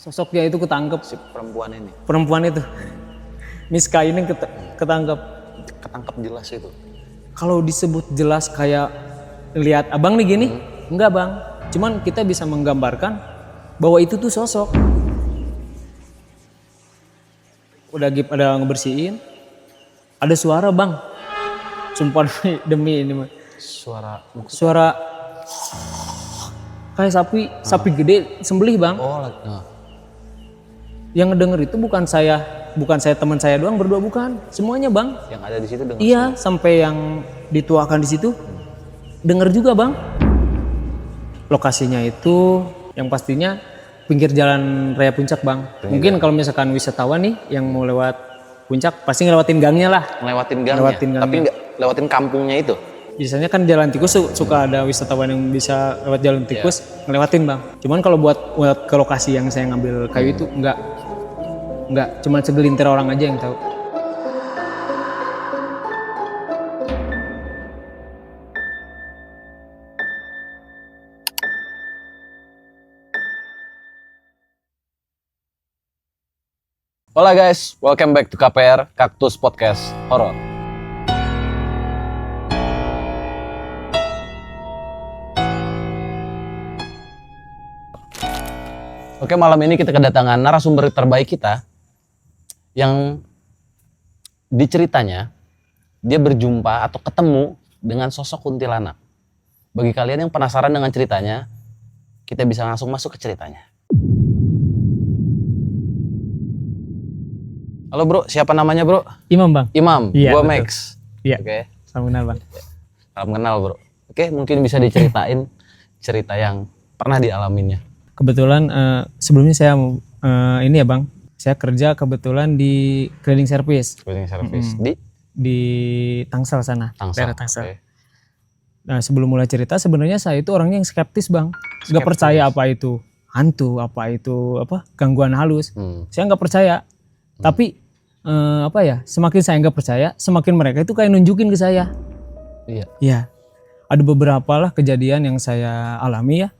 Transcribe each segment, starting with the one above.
sosoknya itu ketangkep. Si perempuan ini. Perempuan itu. Miska ini ketangkep. Ketangkep jelas itu. Kalau disebut jelas kayak lihat abang nih gini, enggak bang. Cuman kita bisa menggambarkan bahwa itu tuh sosok. Udah ada ngebersihin, ada suara bang. Sumpah demi ini mah. Suara kayak sapi gede sembelih bang. Oh, Yang ngedenger itu bukan saya teman saya doang berdua, bukan, semuanya bang. Yang ada di situ dengar. Iya, sampai yang dituakan di situ denger juga bang. Lokasinya itu yang pastinya pinggir jalan raya Puncak bang. Mungkin kalau misalkan wisatawan nih yang mau lewat Puncak pasti ngelewatin gangnya lah. Ngelewatin gangnya. Tapi nggak lewatin kampungnya itu. Biasanya kan jalan tikus suka ada wisatawan yang bisa lewat jalan tikus ngelewatin bang. Cuman kalau buat ke lokasi yang saya ngambil kayu itu enggak, cuma segelintir orang aja yang tahu. Hola guys, welcome back to KPR Kaktus Podcast Horror. Oke, malam ini kita kedatangan narasumber terbaik kita yang di ceritanya dia berjumpa atau ketemu dengan sosok kuntilanak. Bagi kalian yang penasaran dengan ceritanya, kita bisa langsung masuk ke ceritanya. Halo bro, siapa namanya bro? Imam bang. Imam, Iya, gua betul. Max. Iya. Oke. Salam kenal bang. Salam kenal bro. Oke, mungkin bisa diceritain cerita yang pernah dialaminya. Kebetulan sebelumnya saya ini ya bang, saya kerja kebetulan di cleaning service Cleaning service di Tangsel sana, daerah Tangsel. Oke. Nah sebelum mulai cerita sebenarnya saya itu orangnya yang skeptis bang, nggak percaya apa itu hantu, apa itu gangguan halus. Saya nggak percaya, tapi semakin saya nggak percaya, semakin mereka itu kayak nunjukin ke saya. Iya. Iya, ada beberapa lah kejadian yang saya alami ya.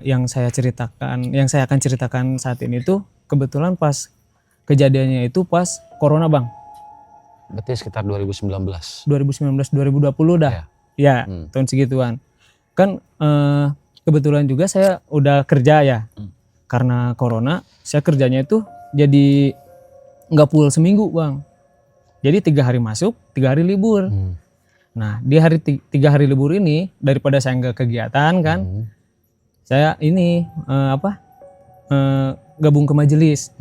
Yang saya akan ceritakan saat ini tuh kebetulan pas kejadiannya itu pas corona bang. Berarti sekitar 2019. 2019-2020 dah. Ya, tahun segituan. Kan kebetulan juga saya udah kerja ya. Karena corona saya kerjanya itu jadi nggak full seminggu bang. Jadi 3 hari masuk, 3 hari libur. Nah di hari 3 hari libur ini daripada saya nggak kegiatan kan. Saya ini gabung ke majelis.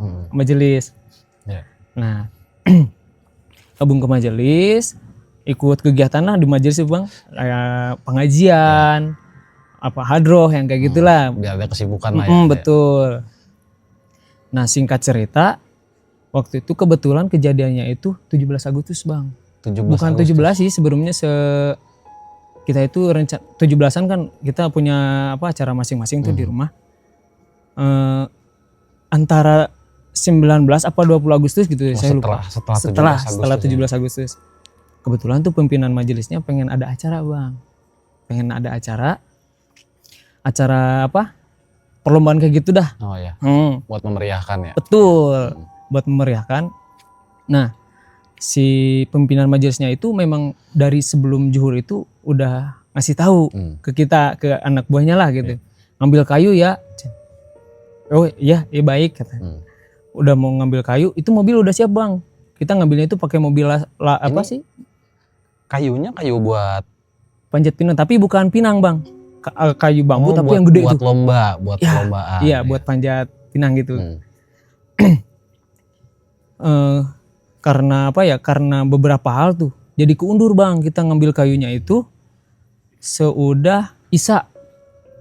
Yeah. Nah, gabung ke majelis, ikut kegiatan lah di majelis itu bang, kayak pengajian, hadroh yang kayak gitulah. Biar ada kesibukan lah ya. Betul. Nah singkat cerita, waktu itu kebetulan kejadiannya itu 17 Agustus bang. Bukan Agustus. 17 sih sebelumnya kita itu 17-an kan kita punya acara masing-masing tuh di rumah. Antara 19 apa 20 Agustus gitu saya lupa. Setelah 17 Agustus. Kebetulan tuh pimpinan majelisnya pengen ada acara bang. Pengen ada acara perlombaan kayak gitu dah. Oh ya. Buat memeriahkan ya. Betul. Buat memeriahkan. Nah si pimpinan majelisnya itu memang dari sebelum zuhur itu udah ngasih tahu ke kita, ke anak buahnya lah gitu. Ngambil kayu ya. Oh iya baik kata. Udah mau ngambil kayu, itu mobil udah siap bang. Kita ngambilnya itu pakai mobil sih? Kayunya kayu buat panjat pinang, tapi bukan pinang bang. Kayu bambu tapi yang gede buat itu. Buat perlombaan. Iya, buat panjat pinang gitu. Karena karena beberapa hal tuh jadi keundur bang, kita ngambil kayunya itu seudah Isya.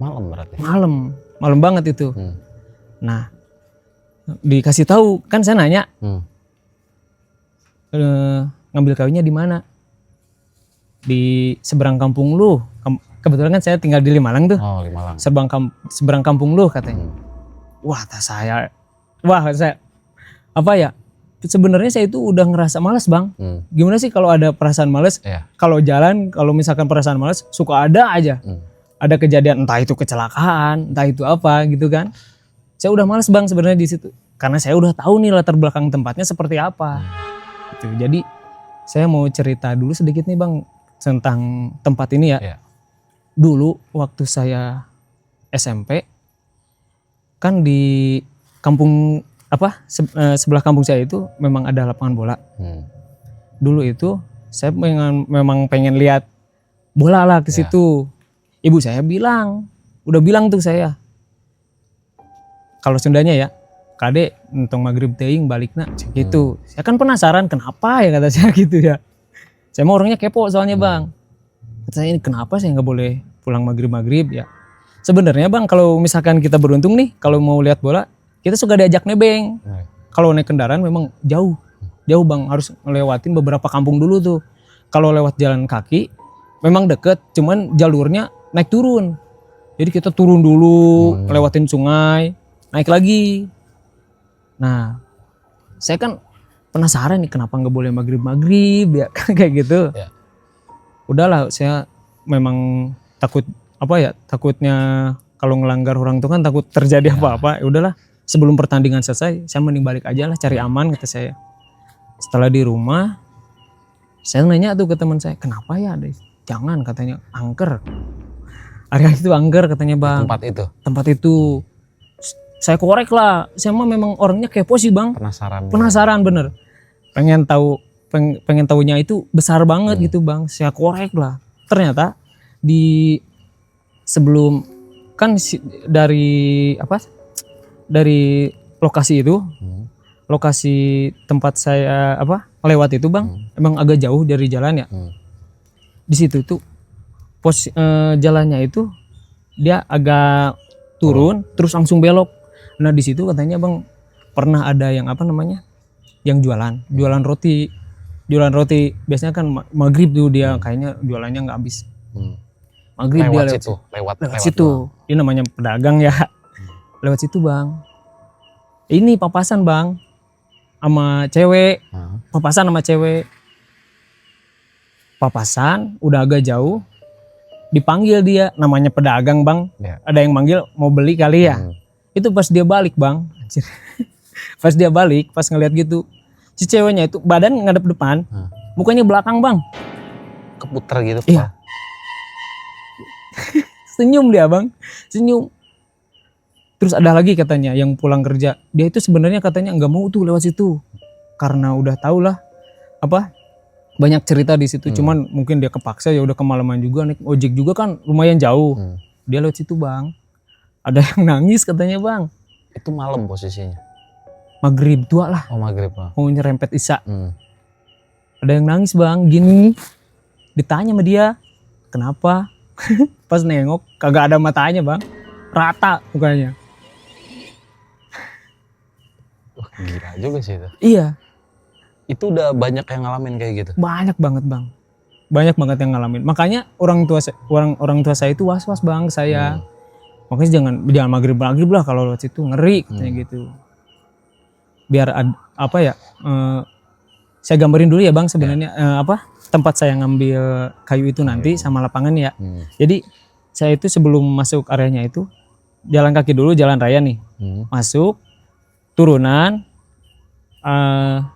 Malam berarti. Malam banget itu. Nah dikasih tahu kan, saya nanya ngambil kayunya di mana? Di seberang kampung lu. Kebetulan kan saya tinggal di Limalang tuh. Oh Limalang. Seberang kampung lu katanya. Saya sebenarnya saya itu udah ngerasa malas bang. Gimana sih kalau ada perasaan malas? Kalau jalan, kalau misalkan perasaan malas suka ada aja. Ada kejadian entah itu kecelakaan, entah itu apa gitu kan. saya udah males bang sebenarnya di situ. Karena saya udah tahu nih latar belakang tempatnya seperti apa. Gitu. Jadi saya mau cerita dulu sedikit nih bang tentang tempat ini ya. Iya. Dulu waktu saya SMP kan di kampung sebelah kampung saya itu memang ada lapangan bola. Dulu itu saya memang pengen lihat bola lah ke situ. Ibu saya udah bilang tuh saya. Kalau Sundanya ya, Kade entong maghrib teing balik nak gitu. Saya kan penasaran kenapa ya kata saya gitu ya. Saya mau orangnya kepo soalnya bang. Kata saya ini kenapa saya nggak boleh pulang maghrib ya. Sebenarnya bang kalau misalkan kita beruntung nih kalau mau lihat bola kita suka diajak nebeng. Kalau naik kendaraan memang jauh bang, harus ngelewatin beberapa kampung dulu tuh. Kalau lewat jalan kaki memang deket, cuman jalurnya naik turun. Jadi kita turun dulu, lewatin sungai, naik lagi. Nah, saya kan penasaran nih kenapa nggak boleh maghrib ya kayak gitu. Ya. Udahlah, saya memang takutnya kalau ngelanggar orang tuh kan takut terjadi apa-apa. Ya udahlah, sebelum pertandingan selesai, saya mending balik aja lah, cari aman kata saya. Setelah di rumah, saya nanya tuh ke teman saya, kenapa ya? Jangan katanya, angker. Area itu angker katanya bang. Tempat itu. Saya korek lah, saya mah memang orangnya kepo sih bang. Penasaran bener. Pengen tahunya itu besar banget gitu bang. Saya korek lah. Ternyata sebelum kan dari lokasi itu, lokasi tempat saya lewat itu bang, emang agak jauh dari jalan ya. Di situ tuh jalannya itu dia agak turun, terus langsung belok. Nah di situ katanya bang pernah ada yang yang jualan roti. Biasanya kan maghrib tuh dia kayaknya jualannya nggak habis. Maghrib dia lewat situ. Ini namanya pedagang ya. Lewat situ bang. Ini papasan bang sama cewek. Papasan udah agak jauh. Dipanggil dia, namanya pedagang bang. Ada yang manggil mau beli kali ya. Itu pas dia balik bang. Pas dia balik, pas ngeliat gitu, si ceweknya itu badan ngadep depan, mukanya belakang bang. Keputer gitu. Iya. Senyum dia bang, senyum. Terus ada lagi katanya yang pulang kerja, dia itu sebenarnya katanya nggak mau tuh lewat situ, karena udah tau lah banyak cerita di situ. Cuman mungkin dia kepaksa, ya udah kemalaman juga, naik ojek juga kan lumayan jauh. Dia lewat situ bang. Ada yang nangis katanya bang. Itu malam posisinya? Maghrib tua lah. Oh maghrib lah. Mau nyerempet isya. Ada yang nangis bang, gini. Ditanya sama dia, kenapa? Pas nengok, kagak ada matanya bang. Rata mukanya. Wah gila juga sih itu. Iya. Itu udah banyak yang ngalamin kayak gitu? Banyak banget bang. Banyak banget yang ngalamin. Makanya orang tua saya itu was-was bang ke saya. Makanya jangan maghrib lah kalau lewat situ, ngeri katanya gitu. Biar saya gambarin dulu ya bang sebenarnya tempat saya ngambil kayu itu nanti sama lapangan ya. Jadi saya itu sebelum masuk areanya itu jalan kaki dulu, jalan raya nih. Masuk, turunan,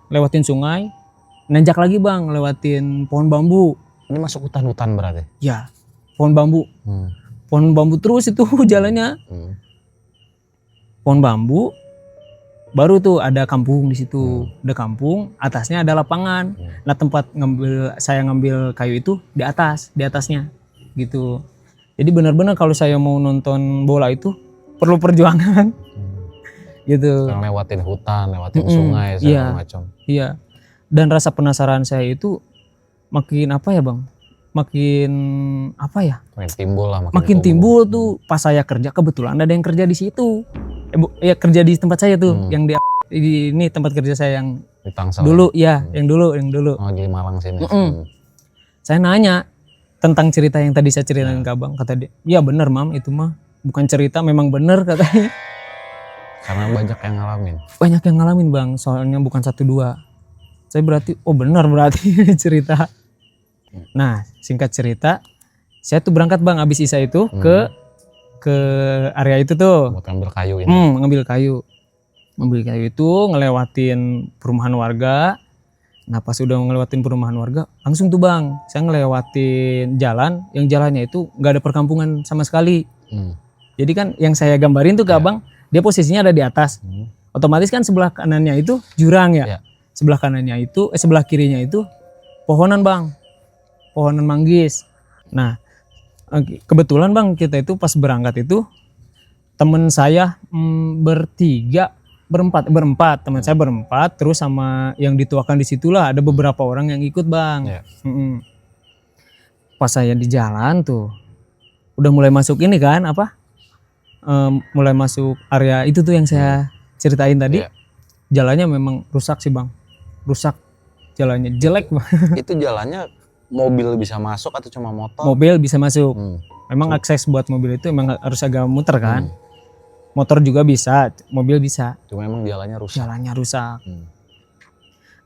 lewatin sungai, nanjak lagi bang, lewatin pohon bambu. Ini masuk hutan-hutan berarti? Ya, pohon bambu. Pohon bambu terus itu jalannya. Pohon bambu, baru tuh ada kampung di situ. Ada kampung, atasnya ada lapangan. Nah tempat saya ngambil kayu itu di atasnya gitu. Jadi benar-benar kalau saya mau nonton bola itu perlu perjuangan. Gitu. Lewatin hutan, lewatin sungai segala macam. Iya. Dan rasa penasaran saya itu makin makin timbul lah. Makin timbul tuh pas saya kerja, kebetulan ada yang kerja di situ. Kerja di tempat saya tuh, yang di ini tempat kerja saya yang di Tangsel. Dulu ya, yang dulu. Oh di Malang sini. Saya nanya tentang cerita yang tadi saya ceritain ke abang, kata dia, iya bener mam, itu mah bukan cerita, memang bener katanya. Karena banyak yang ngalamin. Banyak yang ngalamin bang, soalnya bukan 1-2. Saya berarti, oh benar berarti cerita. Nah singkat cerita, saya tuh berangkat bang abis isya itu ke ke area itu tuh. Buat ngambil kayu ini. Ngambil kayu. Ngambil kayu itu ngelewatin perumahan warga. Nah pas udah ngelewatin perumahan warga, langsung tuh bang, saya ngelewatin jalan, yang jalannya itu nggak ada perkampungan sama sekali. Jadi kan yang saya gambarin tuh ke abang, dia posisinya ada di atas. Otomatis kan sebelah kanannya itu jurang ya. Sebelah kanannya itu, sebelah kirinya itu pohonan bang, pohonan manggis. Nah kebetulan bang kita itu pas berangkat itu temen saya berempat, teman saya berempat, terus sama yang dituakan di situlah ada beberapa orang yang ikut bang. Pas saya di jalan tuh, udah mulai masuk ini kan mulai masuk area itu tuh yang saya ceritain tadi. Jalannya memang rusak sih bang, rusak jalannya, jelek bang. Itu jalannya mobil bisa masuk atau cuma motor? Mobil bisa masuk. Memang akses buat mobil itu memang harus agak muter kan. Motor juga bisa, mobil bisa. Cuma emang jalannya rusak. Jalannya rusak.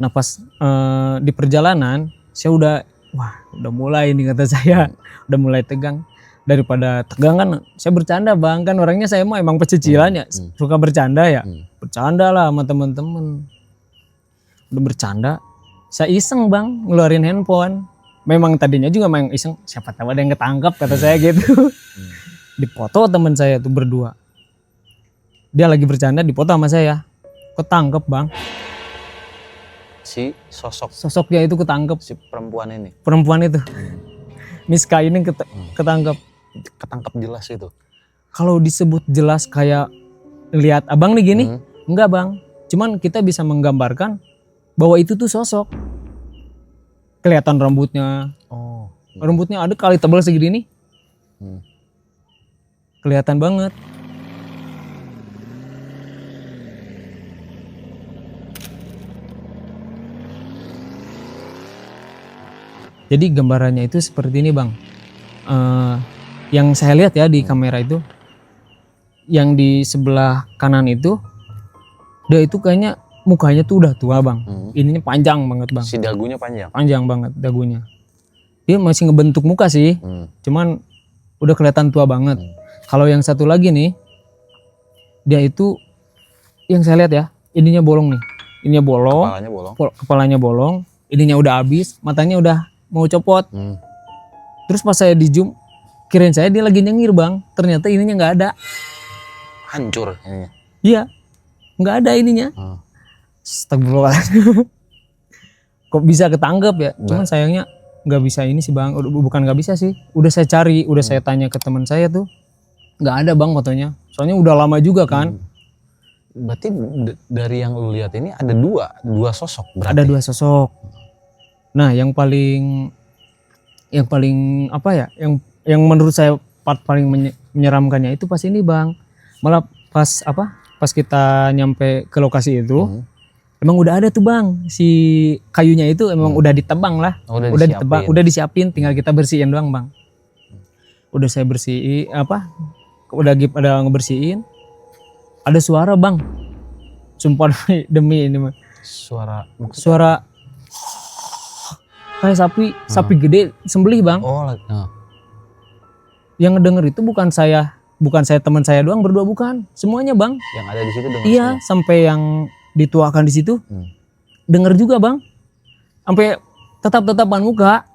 Nah pas di perjalanan saya udah mulai nih kata saya, udah mulai tegang. Daripada tegang kan saya bercanda bang, kan orangnya saya emang pecicilan ya, suka bercanda ya. Bercanda lah sama temen-temen. Udah bercanda, saya iseng bang ngeluarin handphone. Memang tadinya juga main iseng, siapa tahu ada yang ketangkap kata saya gitu. Dipoto temen saya tuh berdua. Dia lagi bercanda dipoto sama saya, ketangkep bang. Si sosoknya itu ketangkep, si perempuan itu Miska ini ketangkep jelas itu. Kalau disebut jelas kayak lihat abang nih gini, enggak bang, cuman kita bisa menggambarkan bahwa itu tuh sosok. Kelihatan rambutnya, rambutnya ada kali tebal segini nih, kelihatan banget. Jadi gambarannya itu seperti ini bang. Yang saya lihat ya di kamera itu, yang di sebelah kanan itu, dia itu kayaknya mukanya tuh udah tua bang. Ininya panjang banget bang. Si dagunya panjang? Panjang banget dagunya. Dia masih ngebentuk muka sih, cuman udah kelihatan tua banget. Kalau yang satu lagi nih, dia itu yang saya lihat ya, ininya bolong nih. Ininya bolong, kepalanya bolong, ininya udah habis, matanya udah mau copot. Terus pas saya di zoom, kirain saya dia lagi nyengir bang, ternyata ininya nggak ada. Hancur ininya? Iya, nggak ada ininya. Astagfirullahaladzim. Kok bisa ketangkep ya? Cuman sayangnya nggak bisa ini sih bang, bukan nggak bisa sih. Udah saya cari, udah saya tanya ke teman saya tuh, nggak ada bang fotonya. Soalnya udah lama juga kan. Berarti dari yang lu lihat ini ada dua sosok berarti? Ada 2 sosok. Nah, yang paling apa ya? Yang menurut saya part paling menyeramkannya itu pas ini, Bang. Malah pas kita nyampe ke lokasi itu, emang udah ada tuh, Bang. Si kayunya itu emang udah ditebang lah. Udah ditebang, udah disiapin, tinggal kita bersihin doang, Bang. Udah saya bersihin udah ngebersihin. Ada suara, Bang. Sumpah demi ini, Bang. Suara kayak sapi gede sembelih bang. Yang ngedenger itu bukan saya teman saya doang berdua, bukan semuanya bang. Yang ada di situ denger. Iya semua. Sampai yang dituakan di situ denger juga bang. Sampai tetap-tetapan muka.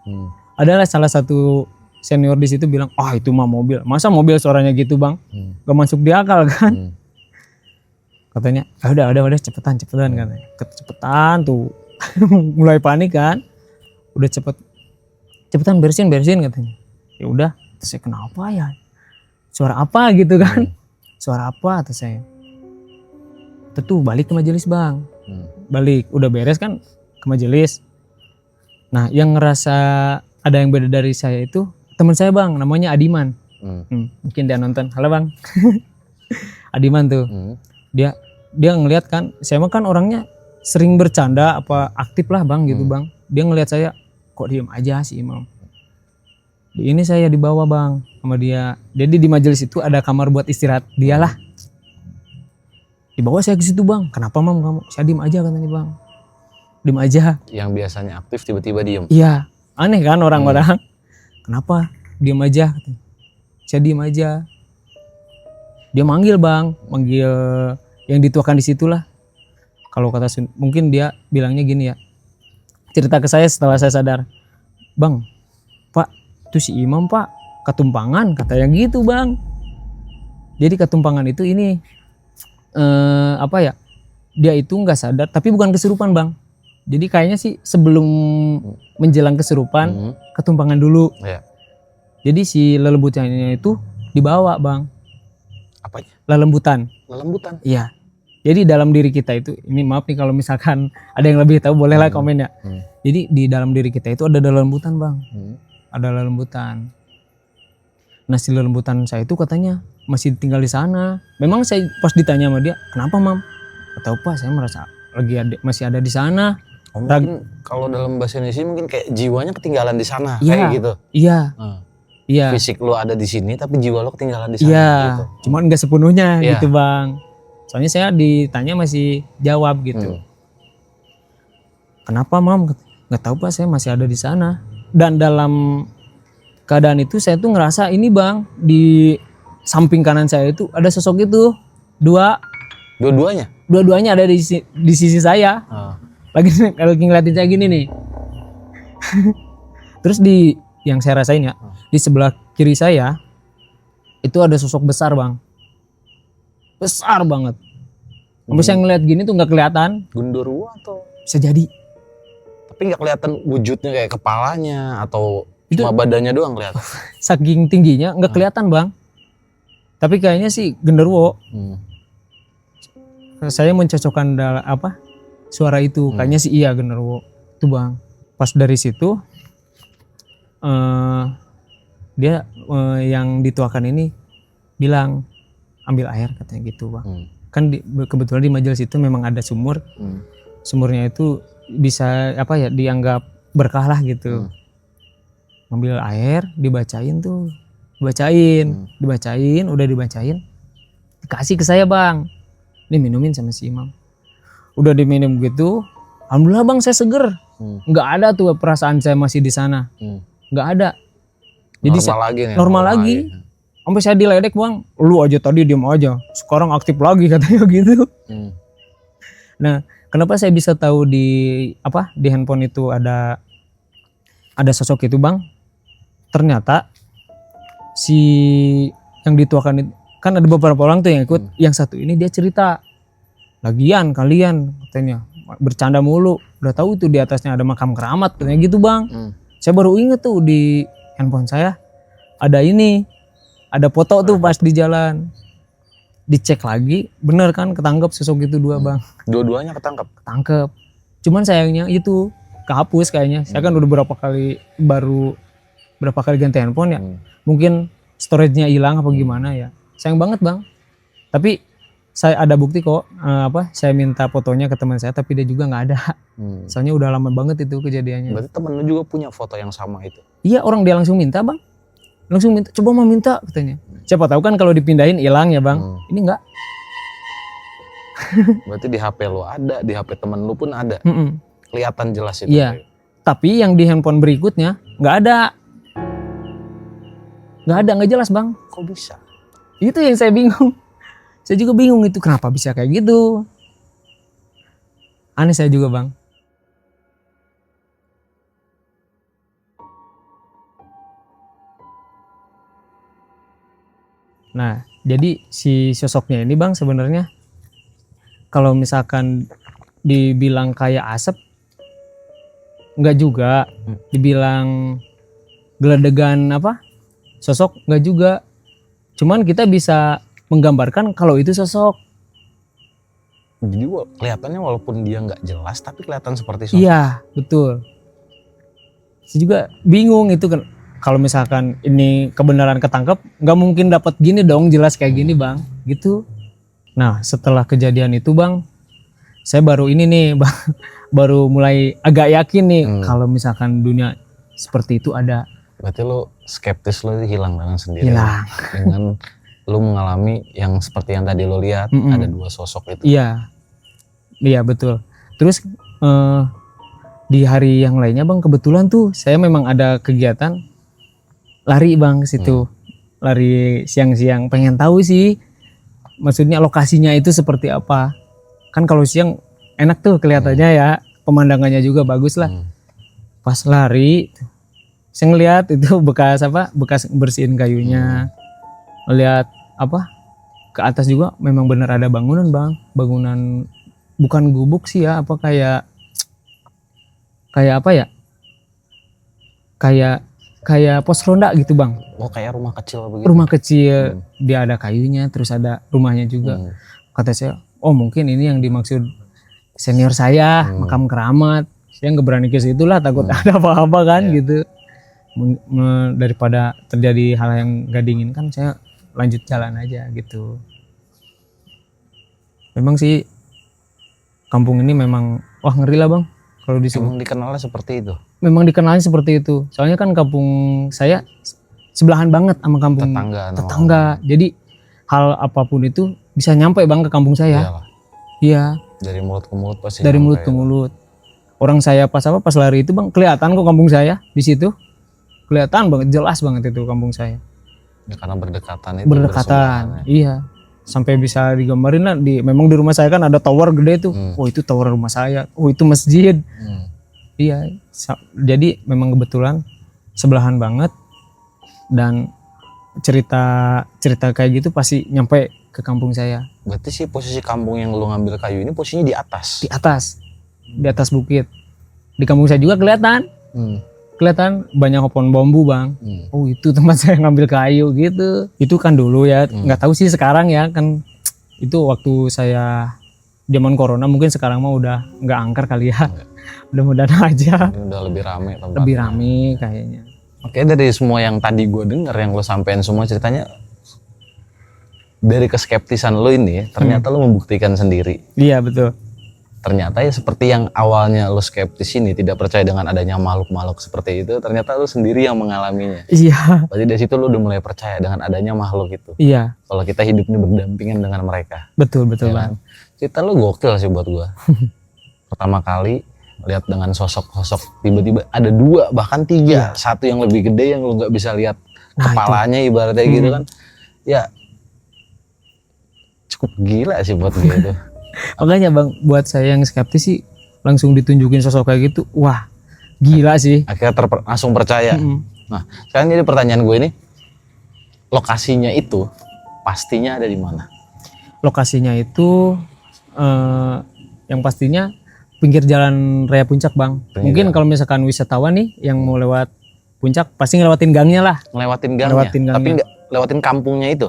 Adalah salah satu senior di situ bilang, itu mah mobil. Masa mobil suaranya gitu bang? Gak masuk di akal kan? Katanya, udah cepetan katanya. Cepetan tuh. Mulai panik kan? Udah cepetan bersihin katanya. Ya udah, terus saya kenapa ya? Suara apa gitu kan? Suara apa atau saya? Tuh balik ke majelis bang. Balik, udah beres kan ke majelis. Nah, yang ngerasa ada yang beda dari saya itu teman saya bang, namanya Adiman. Mungkin dia nonton. Halo bang. Adiman tuh. Dia ngelihat kan, saya mah kan orangnya sering bercanda apa aktif lah bang gitu bang. Dia ngelihat saya, kok diem aja sih Imam. Di ini saya dibawa bang sama dia. Jadi di majelis itu ada kamar buat istirahat dia lah. Dibawa saya ke situ bang. Kenapa mam kamu? Saya diem aja katanya bang. Diem aja. Yang biasanya aktif tiba-tiba diem. Iya, aneh kan orang-orang. Kenapa? Diem aja. Saya diem aja. Dia manggil bang, manggil yang dituakan di situlah. Kalau kata mungkin dia bilangnya gini ya, cerita ke saya setelah saya sadar, bang, pak itu si imam pak ketumpangan, katanya gitu bang. Jadi ketumpangan itu ini apa ya, dia itu nggak sadar tapi bukan kesurupan bang. Jadi kayaknya sih sebelum menjelang kesurupan ketumpangan dulu. Iya. Jadi si lelebutannya itu dibawa bang. Apanya? Lelembutan. Lelembutan. Iya. Jadi dalam diri kita itu, ini maaf nih kalau misalkan ada yang lebih tahu bolehlah komen ya. Jadi di dalam diri kita itu ada lelembutan bang. Ada lelembutan. Nah si lelembutan saya itu katanya masih tinggal di sana. Memang saya pas ditanya sama dia, kenapa mam? Atau apa? Saya merasa masih ada di sana. Oh, mungkin kalau dalam bahasa Indonesia mungkin kayak jiwanya ketinggalan di sana, iya, kayak gitu. Iya. Iya. Fisik lu ada di sini tapi jiwa lu ketinggalan di sana. Iya. Gitu. Cuman nggak sepenuhnya gitu bang. Soalnya saya ditanya masih jawab gitu. Kenapa mam? Nggak tahu pak, saya masih ada di sana. Dan dalam keadaan itu saya tuh ngerasa ini bang, di samping kanan saya itu ada sosok itu dua-duanya ada di sisi saya. Lagi ngeliatin saya gini nih. Terus yang saya rasain ya, di sebelah kiri saya itu ada sosok besar bang, besar banget. Sampai saya ngeliat gini tuh nggak kelihatan. Gundurwo atau? Bisa jadi. Tapi nggak kelihatan wujudnya kayak kepalanya atau itu cuma badannya doang kelihatan. Saking tingginya nggak kelihatan bang. Tapi kayaknya sih genderuwo. Saya mencocokkan suara itu. Kayaknya sih iya genderuwo itu bang. Pas dari situ dia yang dituakan ini bilang ambil air katanya gitu bang. Kan kebetulan di majelis itu memang ada sumur. Sumurnya itu bisa dianggap berkah lah gitu. Ngambil air, dibacain, udah dibacain, dikasih ke saya bang, ini minumin sama si imam. Udah diminum gitu, alhamdulillah bang saya seger, nggak ada tuh perasaan saya masih di sana, nggak ada. Jadi normal lagi. Sampai saya diledek bang, lu aja tadi diem aja, sekarang aktif lagi katanya gitu. Nah kenapa saya bisa tahu di handphone itu ada sosok itu bang? Ternyata si yang dituakan itu kan ada beberapa orang tuh yang ikut. Yang satu ini dia cerita, lagian kalian katanya bercanda mulu, udah tahu itu di atasnya ada makam keramat katanya gitu bang. Saya baru inget tuh di handphone saya ada foto tuh pas di jalan. Dicek lagi, bener kan ketangkep sosok itu dua bang. Dua-duanya ketangkep? Ketangkep. Cuman sayangnya itu kehapus kayaknya. Saya kan udah berapa kali ganti handphone ya. Mungkin storage-nya hilang apa gimana ya. Sayang banget bang. Tapi saya ada bukti kok. Saya minta fotonya ke teman saya tapi dia juga nggak ada. Soalnya udah lama banget itu kejadiannya. Berarti temen lu juga punya foto yang sama itu? Iya, orang dia langsung minta bang. Langsung minta, coba mau minta katanya. Siapa tahu kan kalau dipindahin hilang ya bang. Ini enggak. Berarti di HP lu ada, di HP temen lu pun ada. Kelihatan jelas itu. Iya. Tapi yang di handphone berikutnya nggak ada. Nggak jelas bang. Kok bisa? Itu yang saya bingung. Saya juga bingung itu kenapa bisa kayak gitu. Aneh saya juga bang. Nah, jadi si sosoknya ini bang sebenarnya kalau misalkan dibilang kayak asap, enggak juga. Dibilang geledegan sosok, enggak juga. Cuman kita bisa menggambarkan kalau itu sosok. Jadi kelihatannya walaupun dia nggak jelas tapi kelihatan seperti sosok. Iya, betul. Saya juga bingung itu kan. Kalau misalkan ini kebenaran ketangkep, nggak mungkin dapat gini dong, jelas kayak gini bang, gitu. Nah setelah kejadian itu bang, saya baru ini nih bang, baru mulai agak yakin nih kalau misalkan dunia seperti itu ada. Berarti lo skeptis lo hilang dengan sendiri. Hilang. Dengan lo mengalami yang seperti yang tadi lo lihat, ada dua sosok itu. Iya, iya betul. Terus di hari yang lainnya bang, kebetulan tuh saya memang ada kegiatan. Lari bang ke situ, lari siang-siang, pengen tahu sih maksudnya lokasinya itu seperti apa. Kan kalau siang enak tuh kelihatannya ya, pemandangannya juga bagus lah. Pas lari saya ngeliat itu bekas bersihin kayunya. Melihat ke atas juga memang benar ada bangunan bang, bangunan bukan gubuk sih ya, kayak apa ya, kayak pos ronda gitu bang. Oh kayak rumah kecil begitu. Rumah kecil, dia ada kayunya, terus ada rumahnya juga. Kata saya, oh mungkin ini yang dimaksud senior saya, makam keramat. Saya nggak berani ke situ lah, takut ada apa-apa kan gitu. Daripada terjadi hal yang gak diinginkan, saya lanjut jalan aja gitu. Memang sih kampung ini memang ngeri lah bang kalau disebut. Memang dikenalnya seperti itu. Memang dikenalnya seperti itu. Soalnya kan kampung saya sebelahan banget sama kampung tetangga. Jadi hal apapun itu bisa nyampe bang ke kampung saya. Iyalah. Iya. Dari mulut ke mulut pasti. Dari mulut ke mulut. Orang saya pas lari itu bang, kelihatan kok kampung saya di situ. Kelihatan banget, jelas banget itu kampung saya. Ya, karena berdekatan itu. Berdekatan, iya. Sampai bisa digambarin lah, memang di rumah saya kan ada tower gede tuh. Oh itu tower rumah saya, oh itu masjid. Iya, jadi memang kebetulan sebelahan banget. Dan cerita kayak gitu pasti nyampe ke kampung saya. Berarti sih posisi kampung yang lu ngambil kayu ini posisinya di atas? Di atas bukit. Di kampung saya juga kelihatan. Kelihatan banyak pohon bambu bang. Oh itu tempat saya ngambil kayu gitu. Itu kan dulu ya, nggak tahu sih sekarang ya kan. Itu waktu saya zaman corona, mungkin sekarang mah udah nggak angker kali ya. Mudah-mudahan aja. Ini udah lebih rame tempatnya. Lebih rame kayaknya. Oke, dari semua yang tadi gue denger yang lo sampein semua ceritanya, dari keskeptisan lo ini ternyata lo membuktikan sendiri. Iya betul. Ternyata ya seperti yang awalnya lo skeptis ini, tidak percaya dengan adanya makhluk-makhluk seperti itu, ternyata lo sendiri yang mengalaminya. Iya. Berarti dari situ lo udah mulai percaya dengan adanya makhluk itu. Iya. Kalau kita hidup ini berdampingan dengan mereka. Betul Ya bang. Cerita lo gokil sih buat gua. Pertama kali lihat dengan sosok tiba-tiba ada 2 bahkan 3, satu yang lebih gede yang lo nggak bisa lihat kepalanya itu. Ibaratnya gitu kan. Ya cukup gila sih buat gue itu. Makanya bang, buat saya yang skeptis sih langsung ditunjukin sosok kayak gitu, wah gila sih. Akhirnya langsung percaya. Nah sekarang jadi pertanyaan gue ini, lokasinya itu pastinya ada di mana? Lokasinya itu yang pastinya pinggir jalan raya Puncak bang. Mungkin kalau misalkan wisatawan nih yang mau lewat Puncak pasti ngelewatin gangnya lah. Ngelewatin gangnya. Tapi nggak lewatin kampungnya itu.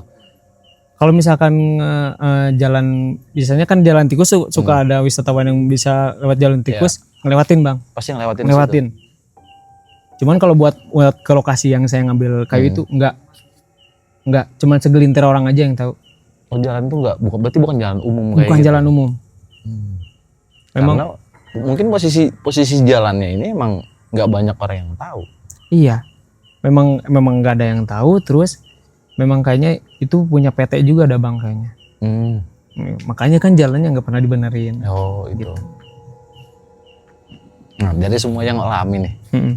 Kalau misalkan jalan, biasanya kan jalan tikus suka ada wisatawan yang bisa lewat jalan tikus, ngelewatin bang. Pasti ngelewatin. Situ. Cuman kalau buat ke lokasi yang saya ngambil kayu itu enggak, cuman segelintir orang aja yang tahu. Oh jalan itu berarti bukan jalan umum kayak bukan gitu. Jalan umum. Memang karena mungkin posisi jalannya ini emang nggak banyak orang yang tahu. Iya, memang nggak ada yang tahu. Terus memang kayaknya itu punya PT juga ada bang kayaknya. Makanya kan jalannya nggak pernah dibenerin. Oh itu. Gitu. Nah dari semua yang lo alamin nih,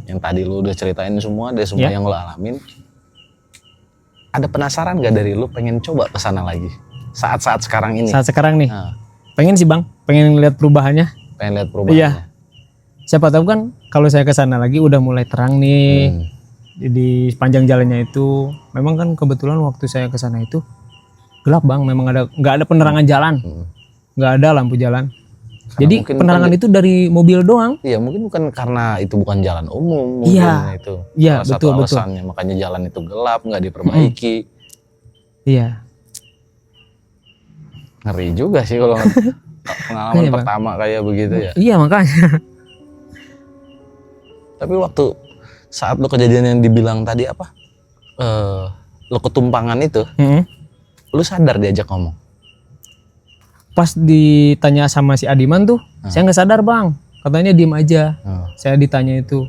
yang tadi lo udah ceritain semua, dari semua yang lo alamin, ada penasaran gak dari lo pengen coba kesana lagi? Saat-saat sekarang ini. Saat sekarang nih. Pengen sih bang, pengen lihat perubahannya. Pengen lihat perubahannya. Iya. Siapa tahu kan kalau saya kesana lagi udah mulai terang nih. Di sepanjang jalannya itu, memang kan kebetulan waktu saya ke sana itu gelap bang, memang nggak ada penerangan jalan, nggak ada lampu jalan. Karena jadi penerangan itu dari mobil doang. Iya mungkin bukan karena itu bukan jalan umum, iya itu. Iya betul alasannya, makanya jalan itu gelap, nggak diperbaiki. Iya. Ngeri juga sih kalau pengalaman pertama kayak begitu ya. Iya makanya. Tapi waktu saat lo kejadian yang dibilang tadi apa, lo ketumpangan itu, lo sadar diajak ngomong? Pas ditanya sama si Adiman tuh, saya nggak sadar bang, katanya diem aja. Saya ditanya itu,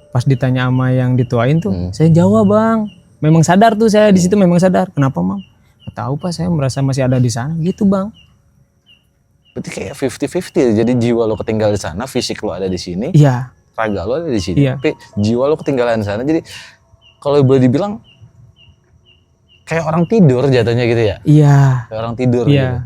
pas ditanya sama yang dituain tuh, saya jawab bang, memang sadar tuh saya di situ memang sadar. Kenapa mam? Nggak tahu pak, saya merasa masih ada di sana gitu bang. Berarti kayak 50-50, jadi jiwa lo ketinggal di sana, fisik lo ada di sini. Iya. Raga lo ada di sini, tapi jiwa lo ketinggalan di sana. Jadi kalau boleh dibilang kayak orang tidur jatuhnya gitu ya. Iya. Kayak orang tidur Iya. gitu.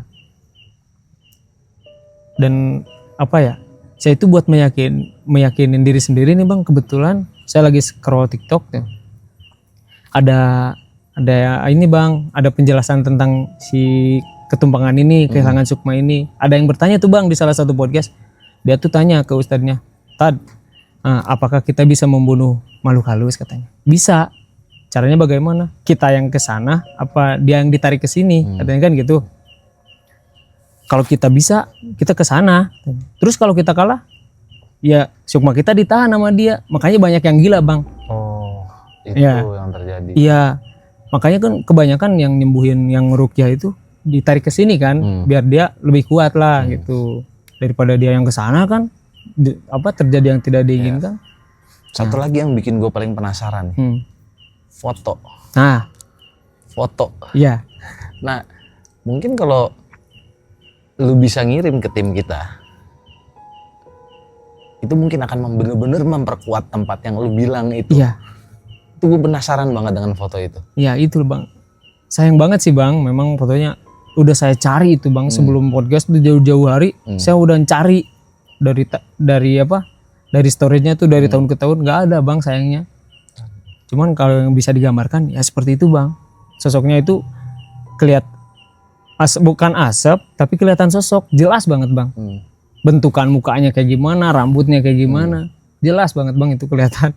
Dan apa ya? Saya itu buat meyakinin diri sendiri nih Bang, kebetulan saya lagi scroll TikTok tuh. Ada ini Bang, ada penjelasan tentang si ketumpangan ini, kehilangan sukma ini. Ada yang bertanya tuh Bang di salah satu podcast. Dia tuh tanya ke ustadznya, "Tad, apakah kita bisa membunuh makhluk halus?" katanya. Bisa. Caranya bagaimana? Kita yang ke sana apa dia yang ditarik ke sini? Katanya kan gitu. Kalau kita bisa, kita ke sana. Terus kalau kita kalah, ya sukma kita ditahan sama dia. Makanya banyak yang gila Bang. Oh, itu Iya. yang terjadi. Iya. Makanya kan kebanyakan yang nyembuhin yang rukyah itu ditarik ke sini kan, biar dia lebih kuat lah gitu. Daripada dia yang ke sana kan terjadi yang tidak diinginkan. Satu lagi yang bikin gue paling penasaran nih. Foto. Nah, Foto. iya. Nah, mungkin kalau lu bisa ngirim ke tim kita, itu mungkin akan bener-bener memperkuat tempat yang lu bilang itu. Iya. Itu gue penasaran banget dengan foto itu. Iya itu Bang. Sayang banget sih Bang, memang fotonya udah saya cari itu Bang sebelum podcast tuh jauh-jauh hari. Saya udah cari dari storage-nya tuh dari tahun ke tahun nggak ada Bang sayangnya. Cuman kalau yang bisa digambarkan ya seperti itu Bang. Sosoknya itu bukan asap tapi kelihatan sosok, jelas banget Bang. Bentukan mukanya kayak gimana, rambutnya kayak gimana, jelas banget Bang itu kelihatan.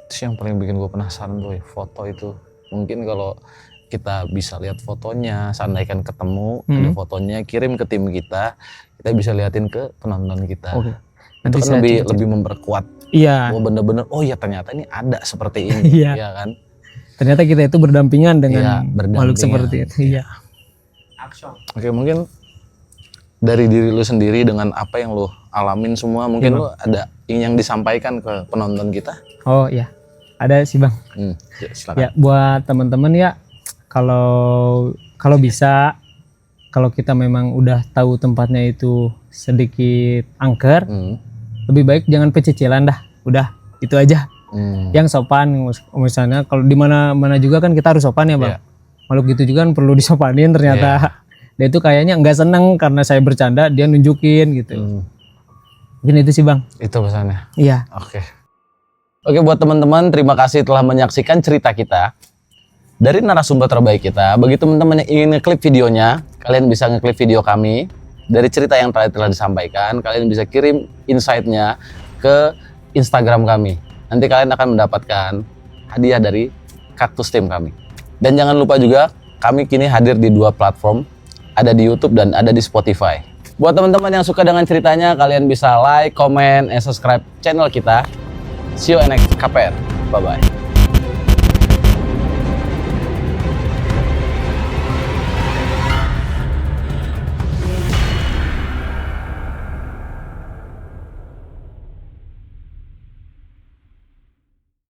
Itu yang paling bikin gue penasaran tuh, foto itu. Mungkin kalau kita bisa lihat fotonya, seandainya ketemu ada fotonya, kirim ke tim kita bisa liatin ke penonton kita. Oke. Itu kan lebih memperkuat. Iya. Oh bener-bener, oh ya ternyata ini ada seperti ini, Iya. ya kan? Ternyata kita itu berdampingan dengan berdampingan. makhluk seperti itu. Iya. Oke, mungkin dari diri lu sendiri dengan apa yang lu alamin semua, mungkin lu ada yang disampaikan ke penonton kita? Oh iya, ada sih Bang. Ya, silakan. Ya buat teman-teman ya, kalau bisa, kalau kita memang udah tahu tempatnya itu sedikit angker, lebih baik jangan pecicilan dah, udah itu aja. Yang sopan, misalnya kalau di mana-mana juga kan kita harus sopan ya Bang. Makhluk gitu juga kan perlu disopanin ternyata. Dia itu kayaknya nggak seneng karena saya bercanda, dia nunjukin gitu. Mungkin itu sih Bang. Itu pesannya. Iya. Oke, buat teman-teman, terima kasih telah menyaksikan cerita kita dari narasumber terbaik kita. Bagi teman-teman yang ingin ngeklip videonya, kalian bisa ngeklip video kami dari cerita yang telah disampaikan. Kalian bisa kirim insight-nya ke Instagram kami. Nanti kalian akan mendapatkan hadiah dari Kaktus Team kami. Dan jangan lupa juga, kami kini hadir di 2 platform, ada di YouTube dan ada di Spotify. Buat teman-teman yang suka dengan ceritanya, kalian bisa like, comment, and subscribe channel kita. See you next KPR. Bye-bye.